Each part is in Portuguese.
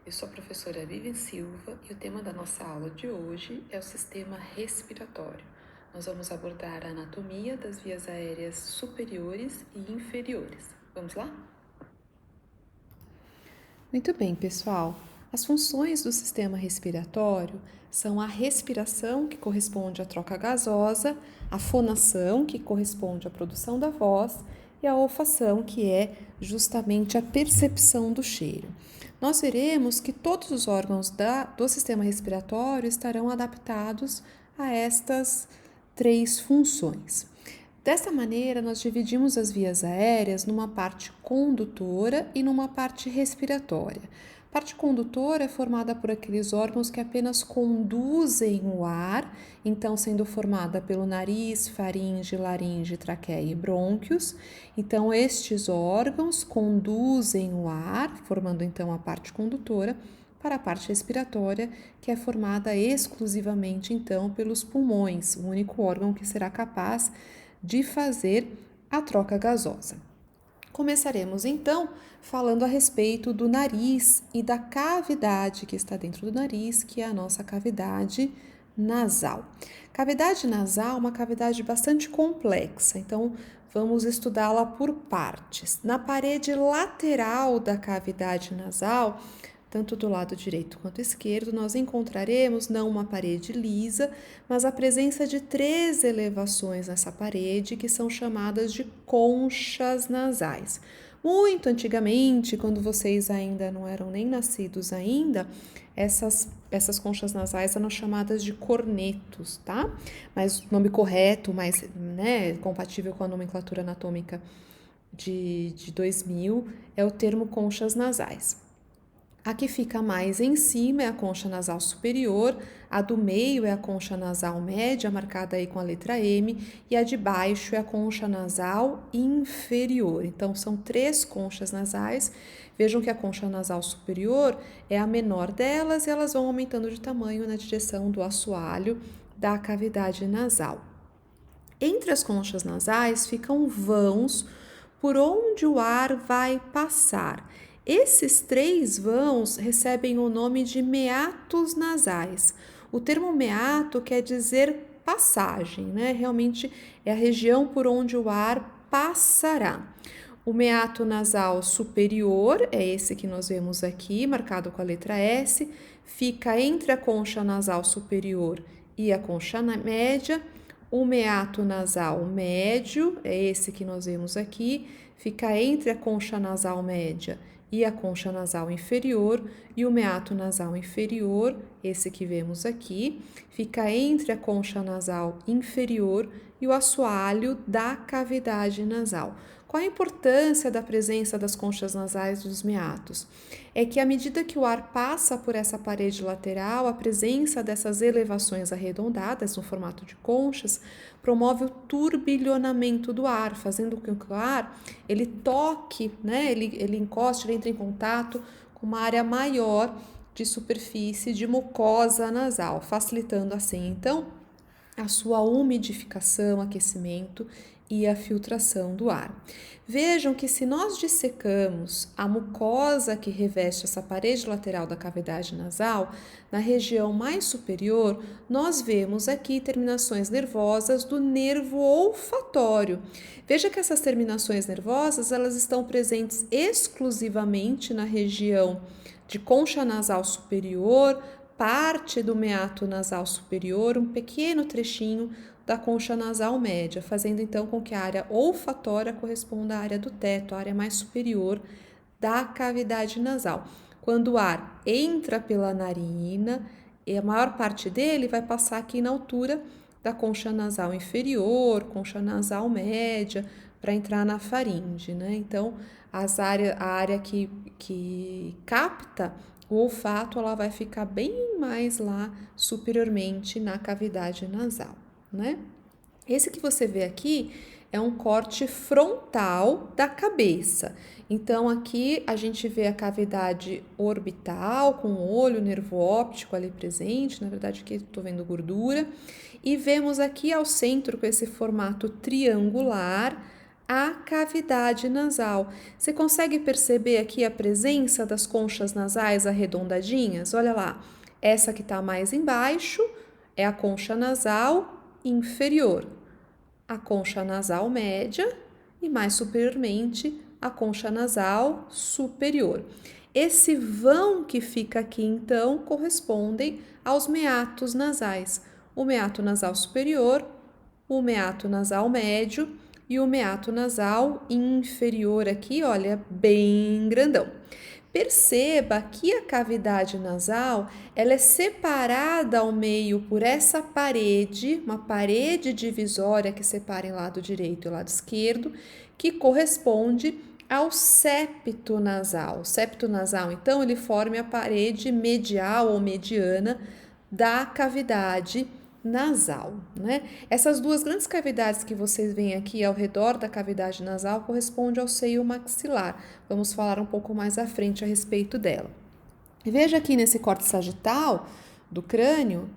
Eu sou a professora Vivian Silva e o tema da nossa aula de hoje é o sistema respiratório. Nós vamos abordar a anatomia das vias aéreas superiores e inferiores. Vamos lá? Muito bem, pessoal. As funções do sistema respiratório são a respiração, que corresponde à troca gasosa, a fonação, que corresponde à produção da voz, e a olfação, que é justamente a percepção do cheiro. Nós veremos que todos os órgãos do sistema respiratório estarão adaptados a estas três funções. Dessa maneira, nós dividimos as vias aéreas numa parte condutora e numa parte respiratória. A parte condutora é formada por aqueles órgãos que apenas conduzem o ar, então sendo formada pelo nariz, faringe, laringe, traqueia e brônquios. Então, estes órgãos conduzem o ar, formando então a parte condutora, para a parte respiratória, que é formada exclusivamente então pelos pulmões, o único órgão que será capaz de fazer a troca gasosa. Começaremos então falando a respeito do nariz e da cavidade que está dentro do nariz, que é a nossa cavidade nasal. Cavidade nasal é uma cavidade bastante complexa, então vamos estudá-la por partes. Na parede lateral da cavidade nasal, tanto do lado direito quanto esquerdo, nós encontraremos não uma parede lisa, mas a presença de 3 elevações nessa parede, que são chamadas de conchas nasais. Muito antigamente, quando vocês ainda não eram nem nascidos ainda, essas conchas nasais eram chamadas de cornetos, tá? Mas o nome correto, mais compatível com a nomenclatura anatômica de 2000, é o termo conchas nasais. A que fica mais em cima é a concha nasal superior, a do meio é a concha nasal média, marcada aí com a letra M, e a de baixo é a concha nasal inferior. Então, são 3 conchas nasais. Vejam que a concha nasal superior é a menor delas e elas vão aumentando de tamanho na direção do assoalho da cavidade nasal. Entre as conchas nasais ficam vãos por onde o ar vai passar. Esses 3 vãos recebem o nome de meatos nasais. O termo meato quer dizer passagem, né? Realmente é a região por onde o ar passará. O meato nasal superior é esse que nós vemos aqui, marcado com a letra S, fica entre a concha nasal superior e a concha média. O meato nasal médio é esse que nós vemos aqui, fica entre a concha nasal média e a concha nasal inferior, e o meato nasal inferior, esse que vemos aqui, fica entre a concha nasal inferior e o assoalho da cavidade nasal. Qual a importância da presença das conchas nasais dos meatos? É que à medida que o ar passa por essa parede lateral, a presença dessas elevações arredondadas no formato de conchas promove o turbilhonamento do ar, fazendo com que o ar ele toque, né? Ele encoste, ele entre em contato com uma área maior de superfície de mucosa nasal, facilitando assim então a sua umidificação, aquecimento e a filtração do ar. Vejam que se nós dissecamos a mucosa que reveste essa parede lateral da cavidade nasal, na região mais superior, nós vemos aqui terminações nervosas do nervo olfatório. Veja que essas terminações nervosas, elas estão presentes exclusivamente na região de concha nasal superior, parte do meato nasal superior, um pequeno trechinho da concha nasal média, fazendo então com que a área olfatória corresponda à área do teto, a área mais superior da cavidade nasal. Quando o ar entra pela narina, a maior parte dele vai passar aqui na altura da concha nasal inferior, concha nasal média, para entrar na faringe, né? Então, a área que capta o olfato, ela vai ficar bem mais lá superiormente na cavidade nasal, né? Esse que você vê aqui é um corte frontal da cabeça. Então, aqui a gente vê a cavidade orbital com o olho, o nervo óptico ali presente. Na verdade, aqui estou vendo gordura. E vemos aqui ao centro, com esse formato triangular, a cavidade nasal. Você consegue perceber aqui a presença das conchas nasais arredondadinhas? Olha lá, essa que está mais embaixo é a concha nasal inferior, a concha nasal média e mais superiormente a concha nasal superior. Esse vão que fica aqui, então, correspondem aos meatos nasais. O meato nasal superior, o meato nasal médio e o meato nasal inferior aqui, olha, bem grandão. Perceba que a cavidade nasal, ela é separada ao meio por essa parede, uma parede divisória que separa em lado direito e lado esquerdo, que corresponde ao septo nasal. O septo nasal, então, ele forma a parede medial ou mediana da cavidade nasal, né? Essas duas grandes cavidades que vocês veem aqui ao redor da cavidade nasal correspondem ao seio maxilar. Vamos falar um pouco mais à frente a respeito dela. Veja aqui nesse corte sagital do crânio,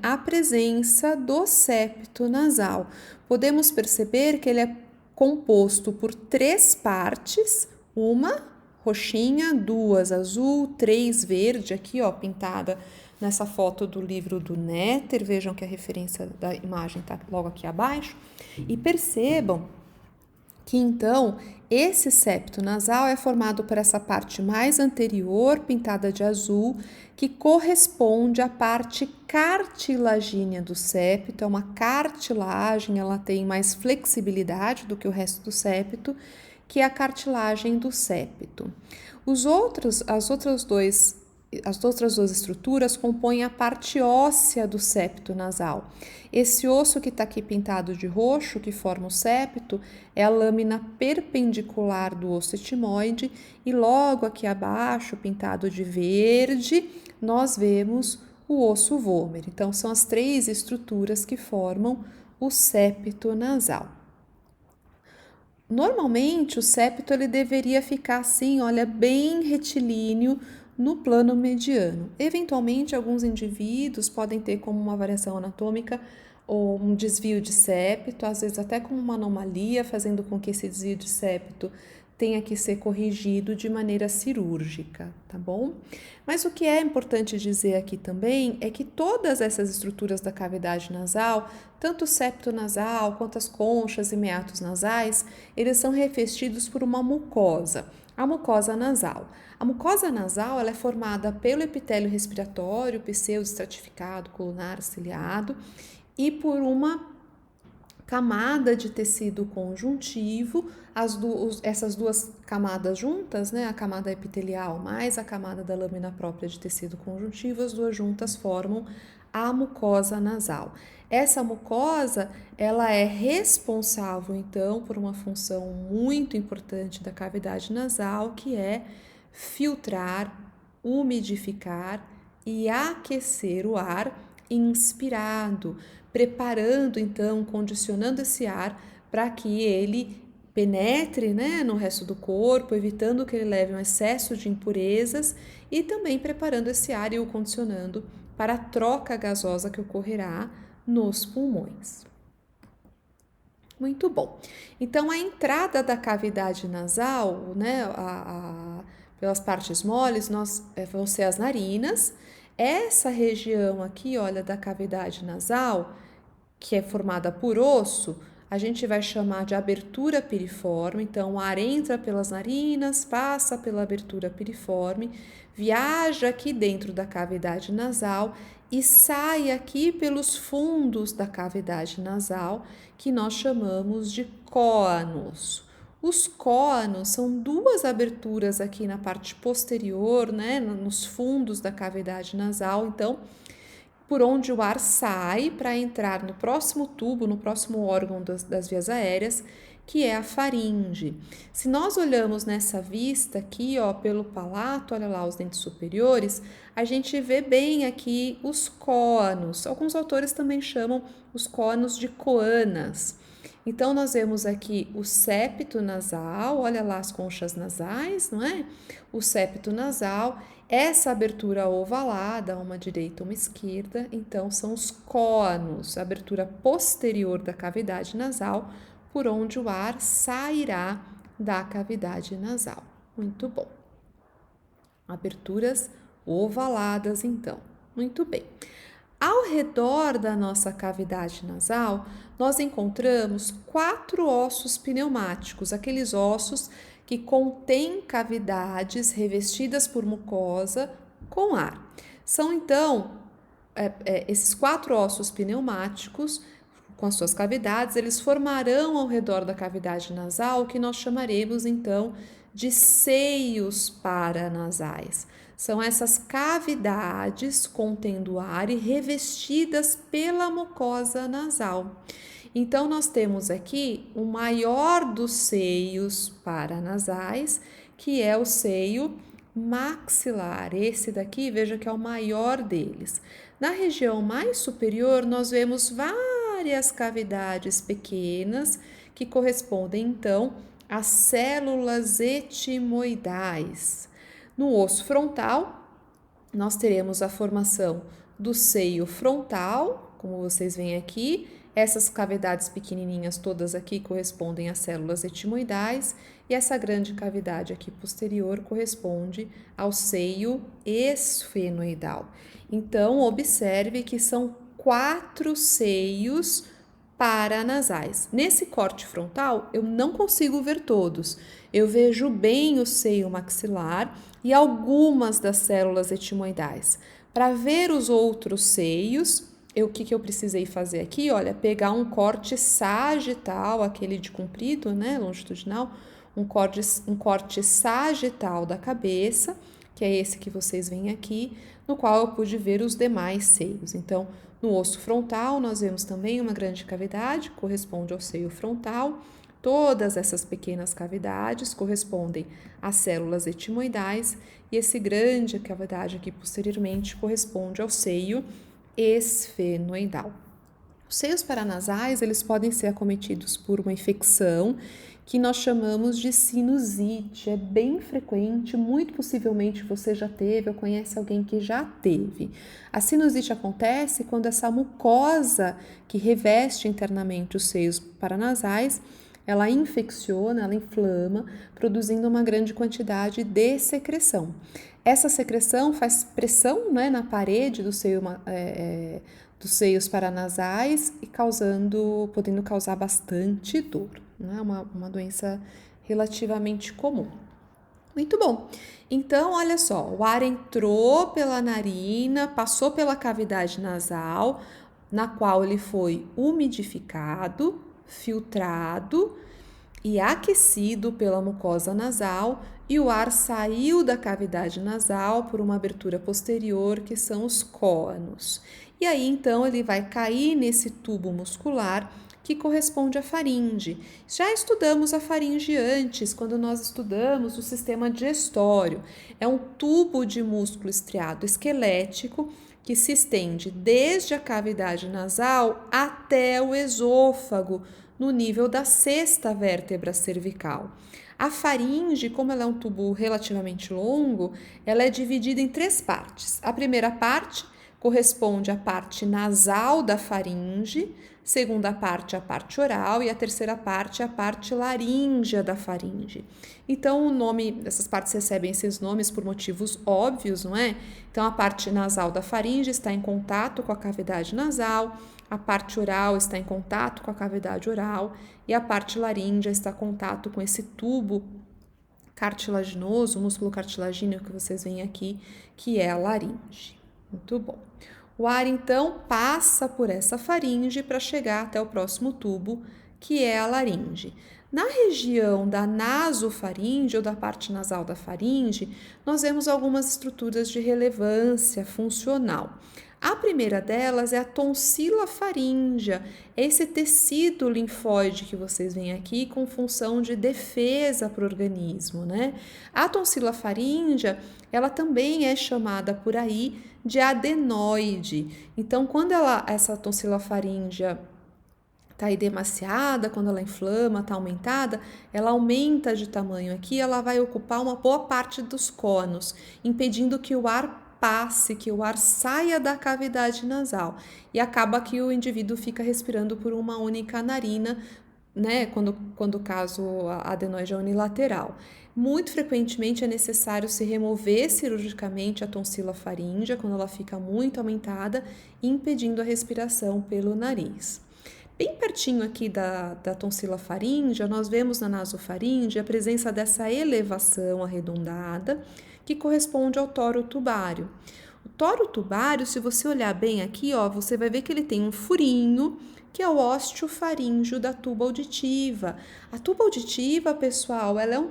a presença do septo nasal. Podemos perceber que ele é composto por 3 partes, uma roxinha, 2 azul, 3 verde, aqui ó, pintada nessa foto do livro do Néter. Vejam que a referência da imagem está logo aqui abaixo. E percebam que então esse septo nasal é formado por essa parte mais anterior, pintada de azul, que corresponde à parte cartilagínea do septo. É uma cartilagem, ela tem mais flexibilidade do que o resto do septo, que é a cartilagem do septo. As outras duas estruturas compõem a parte óssea do septo nasal. Esse osso que está aqui pintado de roxo, que forma o septo, é a lâmina perpendicular do osso etimoide, e logo aqui abaixo, pintado de verde, nós vemos o osso vômer. Então, são as 3 estruturas que formam o septo nasal. Normalmente, o septo ele deveria ficar assim, olha, bem retilíneo no plano mediano. Eventualmente, alguns indivíduos podem ter como uma variação anatômica ou um desvio de septo, às vezes até como uma anomalia, fazendo com que esse desvio de septo tenha que ser corrigido de maneira cirúrgica, tá bom? Mas o que é importante dizer aqui também é que todas essas estruturas da cavidade nasal, tanto o septo nasal quanto as conchas e meatos nasais, eles são revestidos por uma mucosa, a mucosa nasal. A mucosa nasal ela é formada pelo epitélio respiratório, pseudoestratificado, colunar, ciliado, e por uma camada de tecido conjuntivo. Essas duas camadas juntas, né, a camada epitelial mais a camada da lâmina própria de tecido conjuntivo, as duas juntas formam a mucosa nasal. Essa mucosa, ela é responsável, então, por uma função muito importante da cavidade nasal, que é filtrar, umidificar e aquecer o ar inspirado, preparando, então, condicionando esse ar para que ele penetre, né, no resto do corpo, evitando que ele leve um excesso de impurezas e também preparando esse ar e o condicionando para a troca gasosa que ocorrerá nos pulmões. Muito bom. Então, a entrada da cavidade nasal, né, pelas partes moles, vão ser as narinas. Essa região aqui, olha, da cavidade nasal, que é formada por osso, a gente vai chamar de abertura piriforme. Então, o ar entra pelas narinas, passa pela abertura piriforme, viaja aqui dentro da cavidade nasal e sai aqui pelos fundos da cavidade nasal, que nós chamamos de cóanos. Os cóanos são 2 aberturas aqui na parte posterior, né, nos fundos da cavidade nasal, então, por onde o ar sai para entrar no próximo tubo, no próximo órgão das vias aéreas, que é a faringe. Se nós olhamos nessa vista aqui, ó, pelo palato, olha lá os dentes superiores, a gente vê bem aqui os cóanos. Alguns autores também chamam os cóanos de coanas. Então, nós vemos aqui o septo nasal, olha lá as conchas nasais, não é? O septo nasal, essa abertura ovalada, uma direita, uma esquerda, então são os cônos, a abertura posterior da cavidade nasal, por onde o ar sairá da cavidade nasal. Muito bom. Aberturas ovaladas, então. Muito bem. Ao redor da nossa cavidade nasal, nós encontramos 4 ossos pneumáticos, aqueles ossos que contêm cavidades revestidas por mucosa com ar. São então esses 4 ossos pneumáticos, com as suas cavidades, eles formarão ao redor da cavidade nasal o que nós chamaremos então de seios paranasais. São essas cavidades contendo ar e revestidas pela mucosa nasal. Então, nós temos aqui o maior dos seios paranasais, que é o seio maxilar. Esse daqui, veja que é o maior deles. Na região mais superior, nós vemos várias cavidades pequenas que correspondem então às células etimoidais. No osso frontal, nós teremos a formação do seio frontal, como vocês veem aqui. Essas cavidades pequenininhas todas aqui correspondem às células etimoidais e essa grande cavidade aqui posterior corresponde ao seio esfenoidal. Então, observe que são 4 seios paranasais. Nesse corte frontal, eu não consigo ver todos. Eu vejo bem o seio maxilar e algumas das células etimoidais. Para ver os outros seios, o que eu precisei fazer aqui? Olha, pegar um corte sagital, aquele de comprido, né, longitudinal, um corte sagital da cabeça, que é esse que vocês veem aqui, no qual eu pude ver os demais seios. Então, no osso frontal, nós vemos também uma grande cavidade, corresponde ao seio frontal. Todas essas pequenas cavidades correspondem às células etimoidais e esse grande cavidade aqui posteriormente corresponde ao seio esfenoidal. Os seios paranasais, eles podem ser acometidos por uma infecção que nós chamamos de sinusite. É bem frequente, muito possivelmente você já teve ou conhece alguém que já teve. A sinusite acontece quando essa mucosa que reveste internamente os seios paranasais, ela infecciona, ela inflama, produzindo uma grande quantidade de secreção. Essa secreção faz pressão, né, na parede do seio, dos seios paranasais e podendo causar bastante dor. Né? Uma doença relativamente comum. Muito bom. Então, olha só, o ar entrou pela narina, passou pela cavidade nasal, na qual ele foi umidificado, filtrado e aquecido pela mucosa nasal e o ar saiu da cavidade nasal por uma abertura posterior, que são os cônos. E aí, então, ele vai cair nesse tubo muscular que corresponde à faringe. Já estudamos a faringe antes, quando nós estudamos o sistema digestório. É um tubo de músculo estriado esquelético que se estende desde a cavidade nasal até o esôfago, no nível da 6ª vértebra cervical. A faringe, como ela é um tubo relativamente longo, ela é dividida em 3 partes. A primeira parte corresponde à parte nasal da faringe, segunda parte à parte oral e a terceira parte à parte laríngea da faringe. Então, essas partes recebem esses nomes por motivos óbvios, não é? Então, a parte nasal da faringe está em contato com a cavidade nasal, a parte oral está em contato com a cavidade oral e a parte laríngea está em contato com esse tubo cartilaginoso, músculo cartilagíneo que vocês veem aqui, que é a laringe. Muito bom. O ar, então, passa por essa faringe para chegar até o próximo tubo, que é a laringe. Na região da nasofaringe ou da parte nasal da faringe, nós vemos algumas estruturas de relevância funcional. A primeira delas é a tonsila faríngea, esse tecido linfóide que vocês veem aqui com função de defesa para o organismo, né? A tonsila faríngea, ela também é chamada por aí de adenoide. Então, quando essa tonsila faríngea tá edemaciada, quando ela inflama, tá aumentada, ela aumenta de tamanho aqui, ela vai ocupar uma boa parte dos cônos, impedindo que o ar passe, que o ar saia da cavidade nasal. E acaba que o indivíduo fica respirando por uma única narina, né, quando o caso a adenoide é unilateral. Muito frequentemente é necessário se remover cirurgicamente a tonsila faríngea quando ela fica muito aumentada, impedindo a respiração pelo nariz. Bem pertinho aqui da tonsila faríngea, nós vemos na nasofaringe a presença dessa elevação arredondada que corresponde ao toro tubário. O toro tubário, se você olhar bem aqui, ó, você vai ver que ele tem um furinho, que é o ósteo faríngeo da tuba auditiva. A tuba auditiva, pessoal, ela é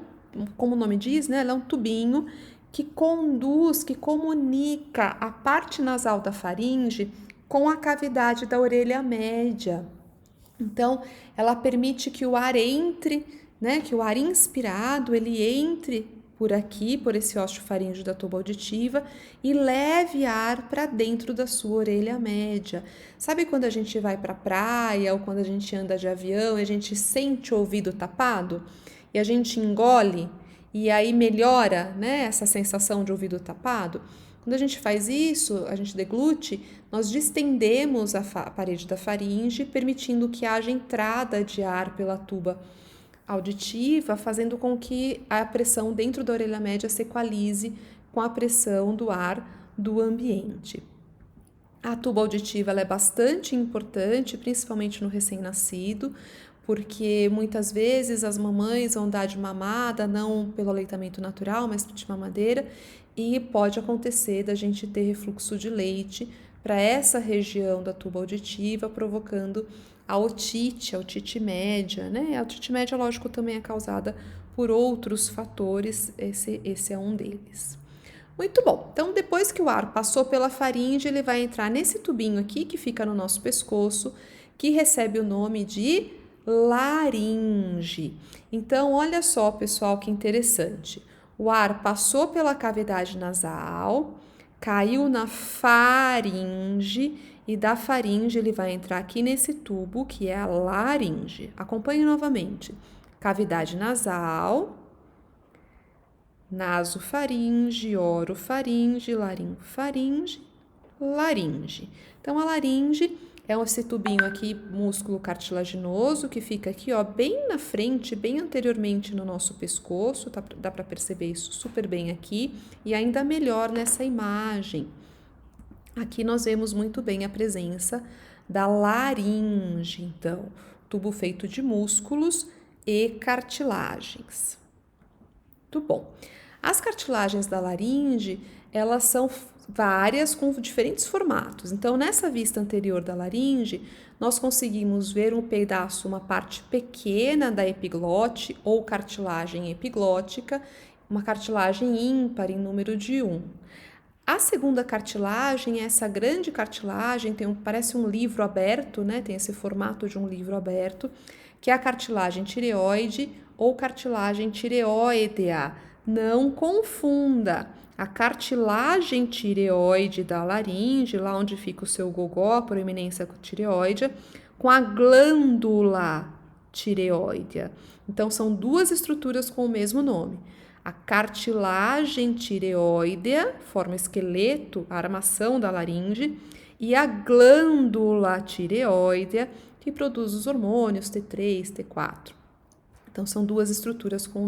como o nome diz, né? Ela é um tubinho que conduz, que comunica a parte nasal da faringe com a cavidade da orelha média. Então, ela permite que o ar entre, né, que o ar inspirado, ele entre por aqui, por esse ósseo faríngeo da tuba auditiva e leve ar para dentro da sua orelha média. Sabe quando a gente vai para a praia ou quando a gente anda de avião e a gente sente o ouvido tapado e a gente engole e aí melhora, né, essa sensação de ouvido tapado? Quando a gente faz isso, a gente deglute, nós distendemos a parede da faringe, permitindo que haja entrada de ar pela tuba auditiva, fazendo com que a pressão dentro da orelha média se equalize com a pressão do ar do ambiente. A tuba auditiva ela é bastante importante, principalmente no recém-nascido, porque muitas vezes as mamães vão dar de mamada, não pelo aleitamento natural, mas de mamadeira, e pode acontecer da gente ter refluxo de leite para essa região da tuba auditiva, provocando a otite média, né? A otite média, lógico, também é causada por outros fatores, esse é um deles. Muito bom, então depois que o ar passou pela faringe, ele vai entrar nesse tubinho aqui que fica no nosso pescoço, que recebe o nome de laringe. Então, olha só, pessoal, que interessante. O ar passou pela cavidade nasal, caiu na faringe e da faringe ele vai entrar aqui nesse tubo que é a laringe. Acompanhe novamente. Cavidade nasal, nasofaringe, orofaringe, laringofaringe, laringe. Então, a laringe é esse tubinho aqui, músculo cartilaginoso, que fica aqui, ó, bem na frente, bem anteriormente no nosso pescoço, tá? Dá para perceber isso super bem aqui, e ainda melhor nessa imagem. Aqui nós vemos muito bem a presença da laringe, então, tubo feito de músculos e cartilagens. Muito bom. As cartilagens da laringe, elas são várias com diferentes formatos. Então, nessa vista anterior da laringe, nós conseguimos ver um pedaço, uma parte pequena da epiglote ou cartilagem epiglótica, uma cartilagem ímpar em número de 1. A segunda cartilagem, essa grande cartilagem, parece um livro aberto, né? Tem esse formato de um livro aberto, que é a cartilagem tireoide ou cartilagem tireoidea. Não confunda a cartilagem tireoide da laringe, lá onde fica o seu gogó, a proeminência tireoide, com a glândula tireoidea. Então, são duas estruturas com o mesmo nome. A cartilagem tireoidea forma esqueleto, a armação da laringe, e a glândula tireoidea, que produz os hormônios T3, T4. Então, são duas estruturas com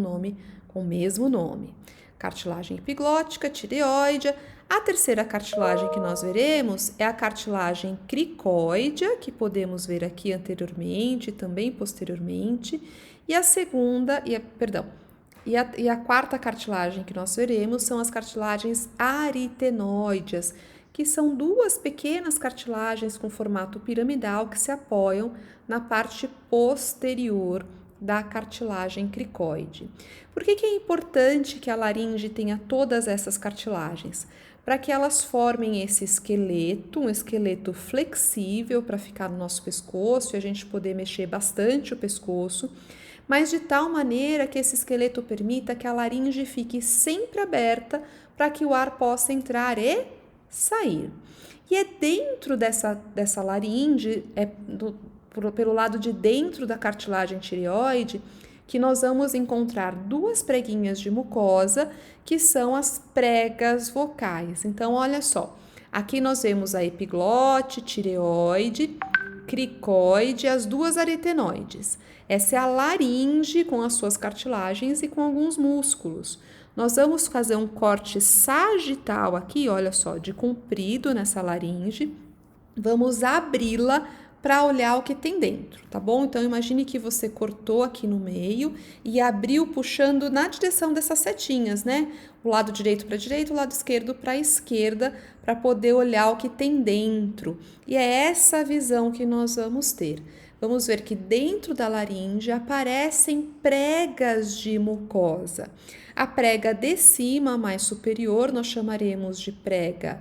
o mesmo nome. Cartilagem epiglótica, tireoide. A terceira cartilagem que nós veremos é a cartilagem cricóidea, que podemos ver aqui anteriormente e também posteriormente. E a segunda, e a quarta cartilagem que nós veremos são as cartilagens aritenoides, que são duas pequenas cartilagens com formato piramidal que se apoiam na parte posterior da cartilagem cricóide. Por que é importante que a laringe tenha todas essas cartilagens? Para que elas formem esse esqueleto, um esqueleto flexível para ficar no nosso pescoço e a gente poder mexer bastante o pescoço, mas de tal maneira que esse esqueleto permita que a laringe fique sempre aberta para que o ar possa entrar e sair. E é dentro dessa laringe, pelo lado de dentro da cartilagem tireoide, que nós vamos encontrar duas preguinhas de mucosa, que são as pregas vocais. Então, olha só, aqui nós vemos a epiglote, tireoide, cricoide e as duas aritenoides. Essa é a laringe com as suas cartilagens e com alguns músculos. Nós vamos fazer um corte sagital aqui, olha só, de comprido nessa laringe. Vamos abri-la para olhar o que tem dentro, tá bom? Então, imagine que você cortou aqui no meio e abriu puxando na direção dessas setinhas, né? O lado direito para direito, o lado esquerdo para esquerda, para poder olhar o que tem dentro. E é essa visão que nós vamos ter. Vamos ver que dentro da laringe aparecem pregas de mucosa. A prega de cima, mais superior, nós chamaremos de prega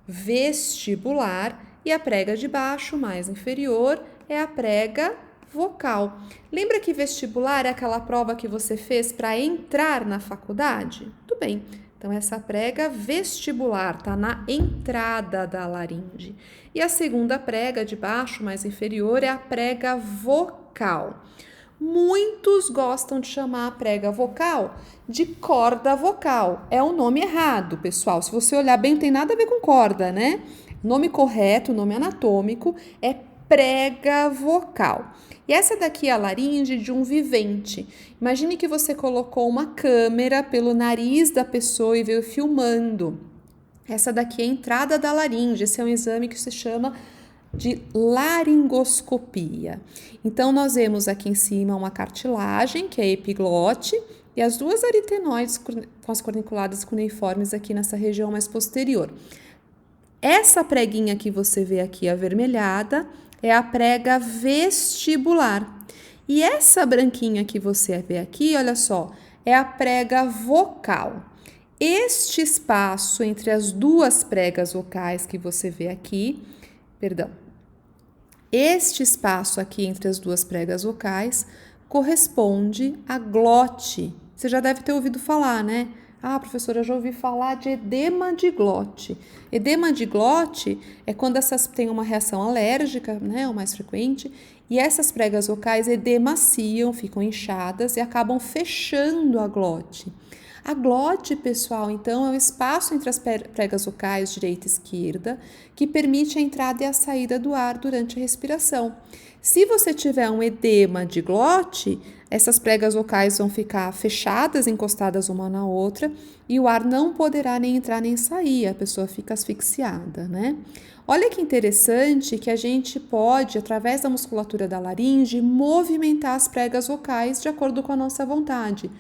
vestibular, e a prega de baixo, mais inferior, é a prega vocal. Lembra que vestibular é aquela prova que você fez para entrar na faculdade? Tudo bem. Então, essa prega vestibular está na entrada da laringe. E a segunda prega de baixo, mais inferior, é a prega vocal. Muitos gostam de chamar a prega vocal de corda vocal. É um nome errado, pessoal. Se você olhar bem, não tem nada a ver com corda, né? O nome correto, o nome anatômico, é prega vocal. E essa daqui é a laringe de um vivente. Imagine que você colocou uma câmera pelo nariz da pessoa e veio filmando. Essa daqui é a entrada da laringe. Esse é um exame que se chama de laringoscopia. Então, nós vemos aqui em cima uma cartilagem, que é a epiglote, e as duas aritenoides com as corniculadas cuneiformes aqui nessa região mais posterior. Essa preguinha que você vê aqui avermelhada é a prega vestibular. E essa branquinha que você vê aqui, olha só, é a prega vocal. Este espaço entre as duas pregas vocais que você vê aqui, este espaço aqui entre as duas pregas vocais corresponde à glote. Você já deve ter ouvido falar, né? Ah, professora, eu já ouvi falar de edema de glote. Edema de glote é quando essas têm uma reação alérgica, né, o mais frequente, e essas pregas vocais edemaciam, ficam inchadas e acabam fechando a glote. A glote, pessoal, então, é o espaço entre as pregas vocais direita e esquerda que permite a entrada e a saída do ar durante a respiração. Se você tiver um edema de glote, essas pregas vocais vão ficar fechadas, encostadas uma na outra, e o ar não poderá nem entrar nem sair, a pessoa fica asfixiada, né? Olha que interessante que a gente pode, através da musculatura da laringe, movimentar as pregas vocais de acordo com a nossa vontade.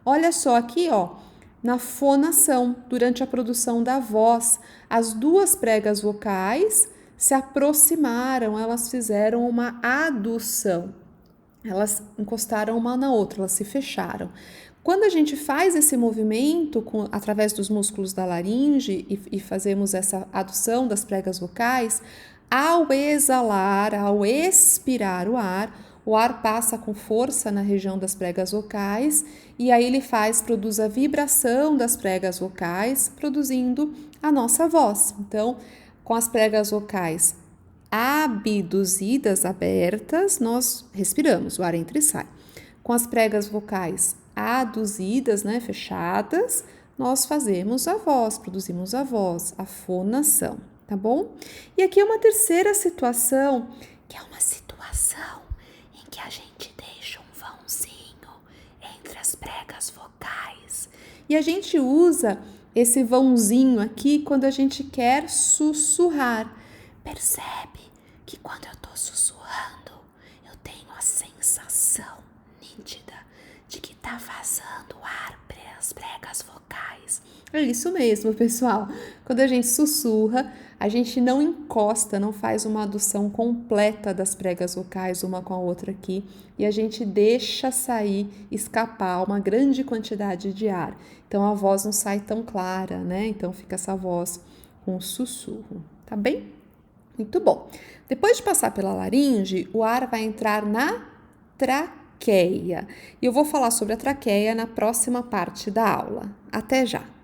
Olha só aqui, ó, na fonação, durante a produção da voz, as duas pregas vocais se aproximaram, elas fizeram uma adução. Elas encostaram uma na outra, elas se fecharam. Quando a gente faz esse movimento através dos músculos da laringe e fazemos essa adução das pregas vocais, ao exalar, ao expirar o ar passa com força na região das pregas vocais e aí ele produz a vibração das pregas vocais, produzindo a nossa voz. Então, com as pregas vocais abduzidas, abertas, nós respiramos, o ar entra e sai. Com as pregas vocais aduzidas, né, fechadas, nós fazemos a voz, produzimos a voz, a fonação, tá bom? E aqui é uma terceira situação, que é uma situação em que a gente deixa um vãozinho entre as pregas vocais. E a gente usa esse vãozinho aqui quando a gente quer sussurrar. Percebe que quando eu tô sussurrando, eu tenho a sensação nítida de que tá vazando ar pelas pregas vocais. É isso mesmo, pessoal. Quando a gente sussurra, a gente não encosta, não faz uma adução completa das pregas vocais uma com a outra aqui, e a gente deixa sair, escapar uma grande quantidade de ar. Então a voz não sai tão clara, né? Então fica essa voz com sussurro, tá bem? Muito bom. Depois de passar pela laringe, o ar vai entrar na traqueia. E eu vou falar sobre a traqueia na próxima parte da aula. Até já!